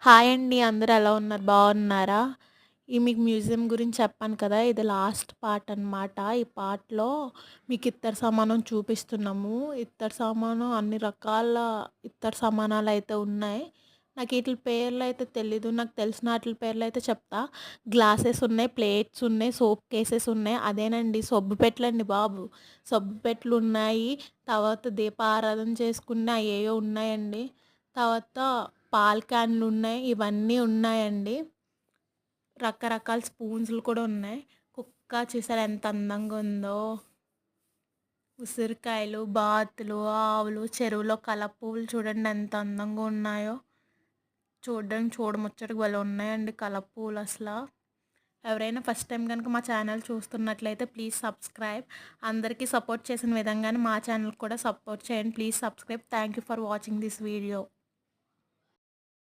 Hi అండి. అందరూ ఎలా ఉన్నారు? బాగున్నారా? మీకు మ్యూజియం గురించి చెప్పాను కదా! ఇది లాస్ట్ పార్ట్ అనమాట. ఈ పార్ట్‌లో మీకు ఇత్తడి సామానం చూపిస్తున్నాము. ఇత్తడి సామాను అన్ని రకాల ఇత్తడి సామానాలైతే ఉన్నాయి. నాకు ఈటిల పేర్లయితే తెలీదు. నాకు తెలిసిన ఆటిల పేర్లయితే చెప్తా. గ్లాసెస్ ఉన్నాయి, ప్లేట్స్ ఉన్నాయి, సోప్ కేసెస్ ఉన్నాయి. అదేనండి సబ్బు పెట్టెలండి బాబు. సబ్బు పెట్టెలున్నాయి. తర్వాత దీపారాధన చేసుకునే అయేయో ఉన్నాయండి. తర్వాత పాల క్యాన్‌లున్నాయి. ఇవన్నీ ఉన్నాయండి. రకరకాల స్పూన్స్‌లు కూడా ఉన్నాయి. కుక్క చూసారా ఎంత అందంగా ఉందో. ఉసిరికాయలు, బాతులు, ఆవులు, చెరువులో కలపువ్వులు చూడండి ఎంత అందంగా ఉన్నాయో. చూడడానికి చూడముచ్చటగా భలే ఉన్నాయండి కలపువ్వులు అసల. ఎవరైనా ఫస్ట్ టైం గనుక మా ఛానల్ చూస్తున్నట్లయితే ప్లీజ్ సబ్స్క్రైబ్. అందరికీ సపోర్ట్ చేసిన విధంగానే మా ఛానల్‌కి కూడా సపోర్ట్ చేయండి. Please subscribe. Thank you for watching this video.